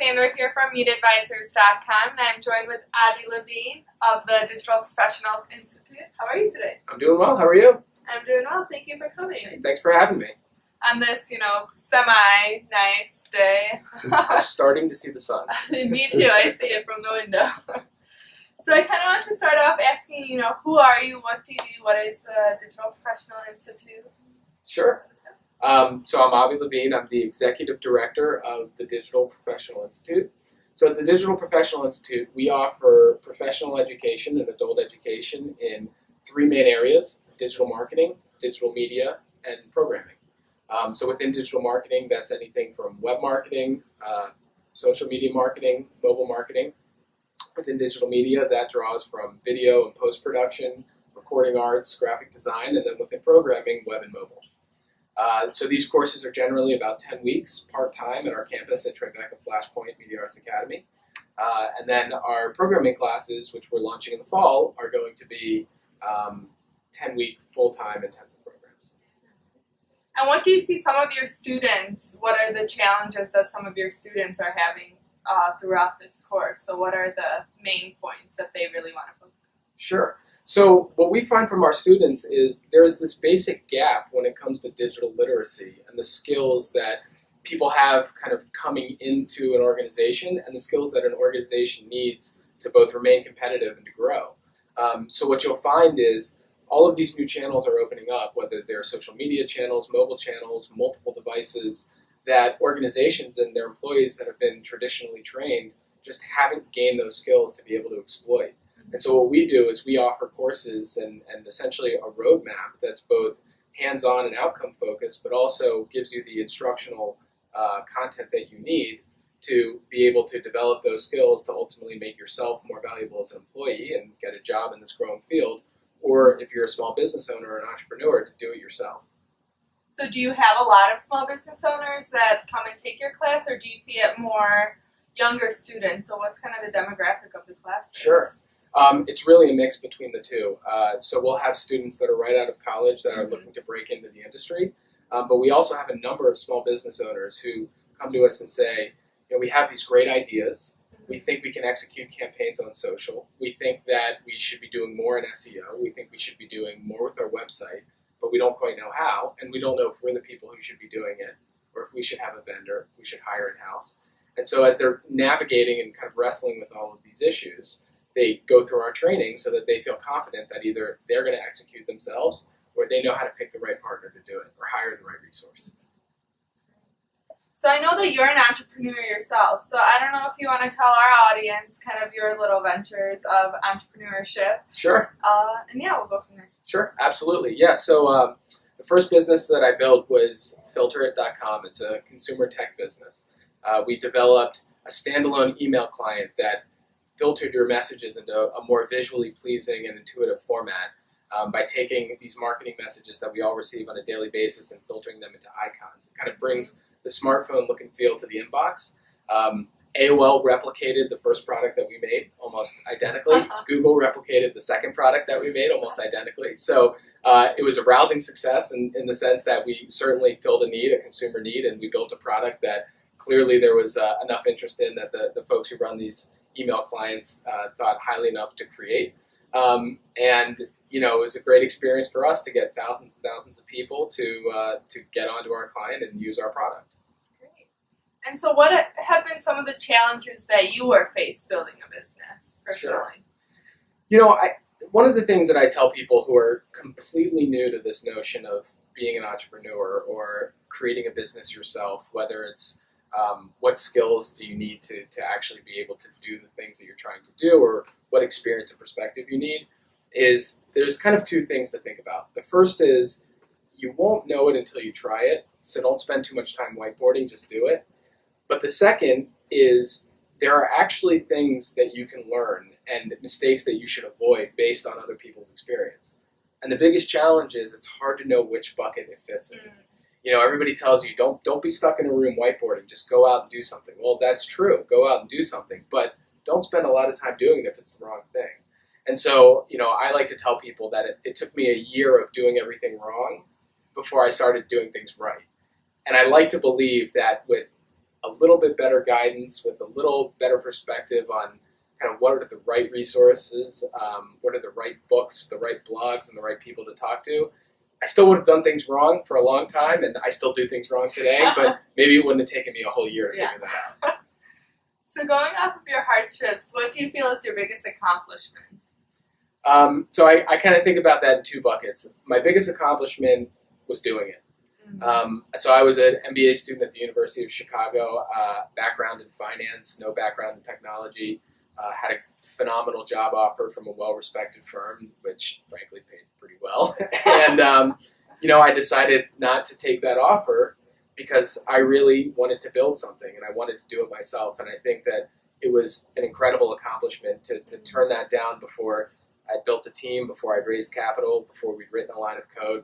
Sandor here from MeetAdvisors.com, and I'm joined with Avi Levine of the Digital Professionals Institute. How are you today? I'm doing well. How are you? I'm doing well. Thank you for coming. Thanks for having me. On this, semi-nice day. I'm starting to see the sun. Me too. I see it from the window. So I kind of want to start off asking, who are you? What do you do? What is the Digital Professional Institute? Sure. So I'm Avi Levine. I'm the Executive Director of the Digital Professional Institute. So at the Digital Professional Institute, we offer professional education and adult education in three main areas: digital marketing, digital media, and programming. So within digital marketing, that's anything from web marketing, social media marketing, mobile marketing. Within digital media, that draws from video and post-production, recording arts, graphic design, and then within programming, web and mobile. So these courses are generally about 10 weeks, part-time at our campus at Tribeca Flashpoint Media Arts Academy. And then our programming classes, which we're launching in the fall, are going to be 10-week full-time intensive programs. And what do you see some of your students, what are the challenges that some of your students are having throughout this course? So what are the main points that they really want to focus on? Sure. So what we find from our students is there's this basic gap when it comes to digital literacy and the skills that people have kind of coming into an organization and the skills that an organization needs to both remain competitive and to grow. So what you'll find is all of these new channels are opening up, whether they're social media channels, mobile channels, multiple devices, that organizations and their employees that have been traditionally trained just haven't gained those skills to be able to exploit. And so what we do is we offer courses and essentially a roadmap that's both hands-on and outcome-focused, but also gives you the instructional content that you need to be able to develop those skills to ultimately make yourself more valuable as an employee and get a job in this growing field, or if you're a small business owner or an entrepreneur, to do it yourself. So do you have a lot of small business owners that come and take your class, or do you see it more younger students? So what's kind of the demographic of the class? Sure. It's really a mix between the two. So we'll have students that are right out of college that are looking to break into the industry, but we also have a number of small business owners who come to us and say, we have these great ideas. We think we can execute campaigns on social. We think that we should be doing more in SEO. We think we should be doing more with our website, but we don't quite know how, and we don't know if we're the people who should be doing it, or if we should have a vendor, if we should hire in-house. And so as they're navigating and kind of wrestling with all of these issues, they go through our training so that they feel confident that either they're going to execute themselves or they know how to pick the right partner to do it or hire the right resource. So I know that you're an entrepreneur yourself, so I don't know if you want to tell our audience kind of your little ventures of entrepreneurship. Sure. And yeah, we'll go from there. Sure, absolutely. Yeah, so the first business that I built was filterit.com. It's a consumer tech business. We developed a standalone email client that filtered your messages into a more visually pleasing and intuitive format by taking these marketing messages that we all receive on a daily basis and filtering them into icons. It kind of brings the smartphone look and feel to the inbox. AOL replicated the first product that we made almost identically. Google replicated the second product that we made almost identically. So it was a rousing success in the sense that we certainly filled a need, a consumer need, and we built a product that clearly there was enough interest in that the folks who run these email clients thought highly enough to create. And it was a great experience for us to get thousands and thousands of people to get onto our client and use our product. Great. And so what have been some of the challenges that you were faced building a business personally? Sure. One of the things that I tell people who are completely new to this notion of being an entrepreneur or creating a business yourself, whether it's what skills do you need to actually be able to do the things that you're trying to do, or what experience and perspective you need, is there's kind of two things to think about. The first is you won't know it until you try it, so don't spend too much time whiteboarding, just do it. But the second is there are actually things that you can learn and mistakes that you should avoid based on other people's experience. And the biggest challenge is it's hard to know which bucket it fits in. Everybody tells you, don't be stuck in a room whiteboarding, just go out and do something. Well, that's true, go out and do something, but don't spend a lot of time doing it if it's the wrong thing. And so, I like to tell people that it took me a year of doing everything wrong before I started doing things right. And I like to believe that with a little bit better guidance, with a little better perspective on kind of what are the right resources, what are the right books, the right blogs, and the right people to talk to. I still would have done things wrong for a long time, and I still do things wrong today, but maybe it wouldn't have taken me a whole year to figure that out. So going off of your hardships, what do you feel is your biggest accomplishment? So I kind of think about that in two buckets. My biggest accomplishment was doing it. So I was an MBA student at the University of Chicago, background in finance, no background in technology, had a phenomenal job offer from a well-respected firm, which frankly paid pretty well. And, I decided not to take that offer because I really wanted to build something and I wanted to do it myself. And I think that it was an incredible accomplishment to turn that down before I'd built a team, before I'd raised capital, before we'd written a line of code.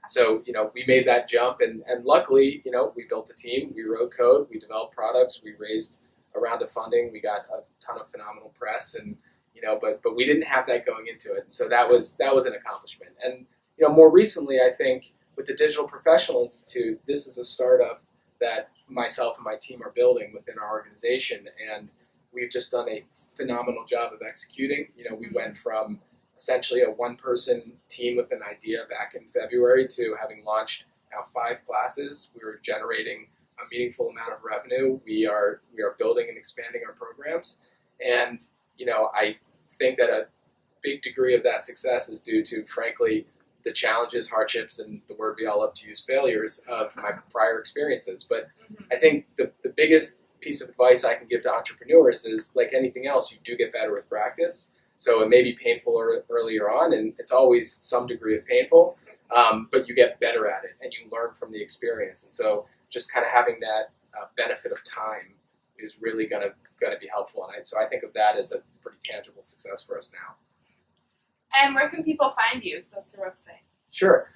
So we made that jump, and luckily, we built a team, we wrote code, we developed products, we raised a round of funding, we got a ton of phenomenal press, and but we didn't have that going into it. And so that was an accomplishment. And more recently, I think with the Digital Professional Institute, this is a startup that myself and my team are building within our organization, and we've just done a phenomenal job of executing. We went from essentially a one-person team with an idea back in February to having launched now 5 classes. We were generating a meaningful amount of revenue. We are building and expanding our programs, and I think that a big degree of that success is due to, frankly, the challenges, hardships, and the word we all love to use, failures of my prior experiences. But I think the biggest piece of advice I can give to entrepreneurs is, like anything else, you do get better with practice. So it may be painful earlier on, and it's always some degree of painful, but you get better at it and you learn from the experience. And so just kind of having that benefit of time is really going to be helpful. And so I think of that as a pretty tangible success for us now. And where can people find you? So what's your website? Sure.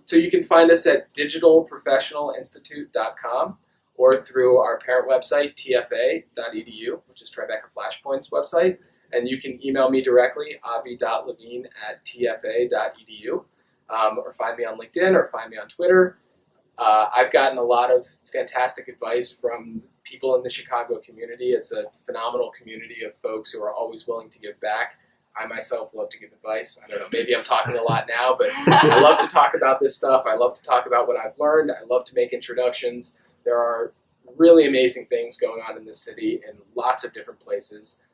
So you can find us at digitalprofessionalinstitute.com or through our parent website, tfa.edu, which is Tribeca Flashpoint's website. And you can email me directly, avi.levine@tfa.edu, or find me on LinkedIn or find me on Twitter. I've gotten a lot of fantastic advice from people in the Chicago community. It's a phenomenal community of folks who are always willing to give back. I myself love to give advice. I don't know, maybe I'm talking a lot now, but I love to talk about this stuff. I love to talk about what I've learned. I love to make introductions. There are really amazing things going on in this city in lots of different places.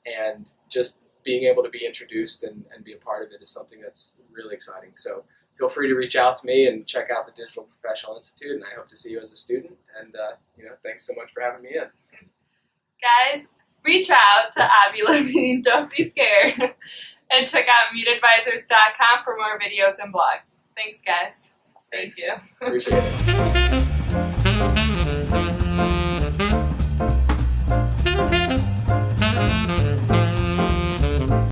And just being able to be introduced and be a part of it is something that's really exciting. So feel free to reach out to me and check out the Digital Professional Institute, and I hope to see you as a student. And thanks so much for having me in. Guys, reach out to Avi Levine, don't be scared, and check out MeetAdvisors.com for more videos and blogs. Thanks, guys. Thanks. Thank you. Appreciate it.